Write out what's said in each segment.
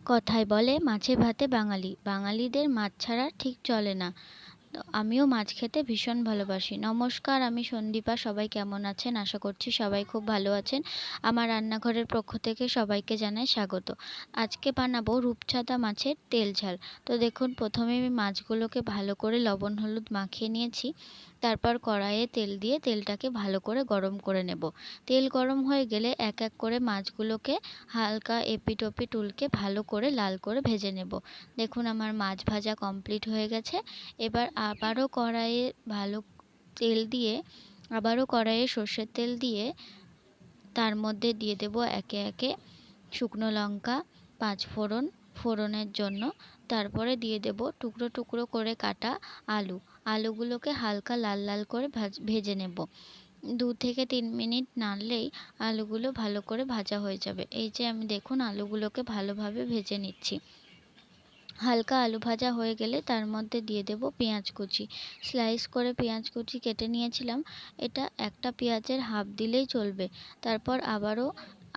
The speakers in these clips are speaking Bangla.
কথায় বলে মাছে ভাতে বাঙালি, বাঙালিদের মাছ ছাড়া ঠিক চলে না। তো আমিও মাছ খেতে ভীষণ ভালোবাসি। নমস্কার, আমি সন্দীপা। সবাই কেমন আছেন? আশা করছি সবাই খুব ভালো আছেন। আমার রান্নাঘরের পক্ষ থেকে সবাইকে জানাই স্বাগত। আজকে বানাবো রূপচাঁদা মাছের তেল ঝাল। তো দেখুন, প্রথমে আমি মাছগুলোকে ভালো করে লবণ হলুদ মাখিয়ে নিয়েছি। তারপর কড়াইয়ে তেল দিয়ে তেলটাকে ভালো করে গরম করে নেব। তেল গরম হয়ে গেলে এক এক করে মাছগুলোকে হালকা এপিট ওপিট উল্টে ভালো করে লাল করে ভেজে নেব। দেখুন, আমার মাছ ভাজা কমপ্লিট হয়ে গেছে। এবার আবারও কড়াইয়ে সর্ষের তেল দিয়ে তার মধ্যে দিয়ে দেব একে একে শুকনো লঙ্কা, পাঁচফোড়ন ফোড়নের জন্য। তারপরে দিয়ে দেব টুকরো টুকরো করে কাটা আলুগুলোকে হালকা লাল লাল করে ভেজে নেব। 2 থেকে 3 মিনিট নাড়লেই আলুগুলো ভালো করে ভাজা হয়ে যাবে। এই যে আমি দেখুন আলুগুলোকে ভালোভাবে ভেজে নিচ্ছি। হালকা আলু ভাজা হয়ে গেলে তার মধ্যে দিয়ে দেব পেঁয়াজ কুচি। স্লাইস করে পেঁয়াজ কুচি কেটে নিয়েছিলাম। এটা একটা পেঁয়াজের হাফ দিলেই চলবে। তারপর আবারও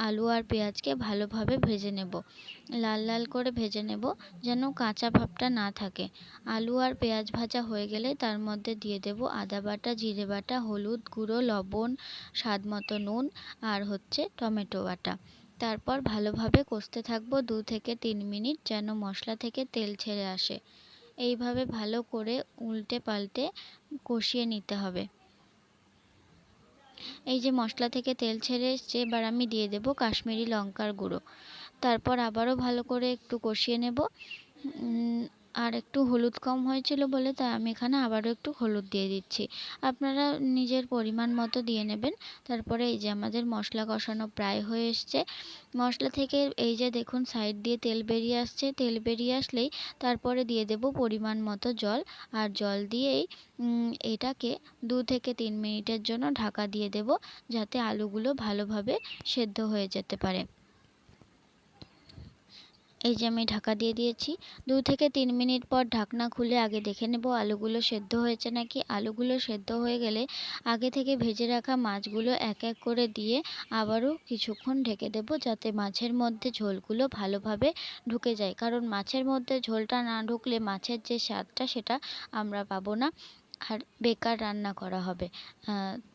আলু আর পেঁয়াজকে ভালোভাবে ভেজে নেব, লাল লাল করে ভেজে নেব, যেন কাঁচা ভাবটা না থাকে। আলু আর পেঁয়াজ ভাজা হয়ে গেলে তার মধ্যে দিয়ে দেব আদা বাটা, জিরে বাটা, হলুদ গুঁড়ো, লবণ, স্বাদ মতো নুন আর টমেটো বাটা। তারপর ভালোভাবে কষতে থাকবো 2 থেকে 3 মিনিট, যেন মশলা থেকে তেল ছেড়ে আসে। এইভাবে ভালো করে উল্টে পাল্টে কষিয়ে নিতে হবে। এই যে মশলা থেকে তেল ছেড়ে এসছে, এবার আমি দিয়ে দেব কাশ্মীরি লঙ্কার গুঁড়ো। তারপর আবারও ভালো করে একটু কষিয়ে নেব। আর একটু হলুদ কম হয়েছিল বলে তাই আমি এখানে আবারও একটু হলুদ দিয়ে দিচ্ছি। আপনারা নিজের পরিমাণ মতো দিয়ে নেবেন। তারপরে এই যে আমাদের মশলা কষানো প্রায় হয়ে এসছে। মশলা থেকে এই যে দেখুন সাইড দিয়ে তেল বেরিয়ে আসছে। তেল বেরিয়ে আসলেই তারপরে দিয়ে দেব পরিমাণ মতো জল। আর জল দিয়েই এটাকে 2 থেকে 3 মিনিটের জন্য ঢাকা দিয়ে দেব, যাতে আলুগুলো ভালোভাবে সেদ্ধ হয়ে যেতে পারে। এই যে আমি ঢাকা দিয়ে দিয়েছি। 2 থেকে 3 মিনিট পর ঢাকনা খুলে আগে দেখে নেব আলুগুলো সেদ্ধ হয়েছে নাকি। আলুগুলো সেদ্ধ হয়ে গেলে আগে থেকে ভেজে রাখা মাছগুলো এক এক করে দিয়ে আবারও কিছুক্ষণ ঢেকে দেব, যাতে মাছের মধ্যে ঝোলগুলো ভালোভাবে ঢুকে যায়। কারণ মাছের মধ্যে ঝোলটা না ঢুকলে মাছের যে স্বাদটা সেটা আমরা পাবো না, আর বেকার রান্না করা হবে।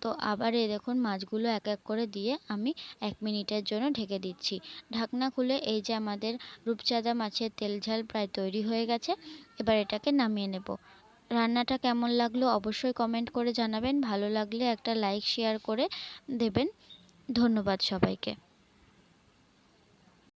তো আবার এই দেখুন মাছগুলো এক এক করে দিয়ে আমি 1 মিনিটের জন্য ঢেকে দিচ্ছি। ঢাকনা খুলে এই যে আমাদের রূপচাঁদা মাছের তেল ঝাল প্রায় তৈরি হয়ে গেছে। এবার এটাকে নামিয়ে নেব। রান্নাটা কেমন লাগলো অবশ্যই কমেন্ট করে জানাবেন। ভালো লাগলে একটা লাইক শেয়ার করে দেবেন। ধন্যবাদ সবাইকে।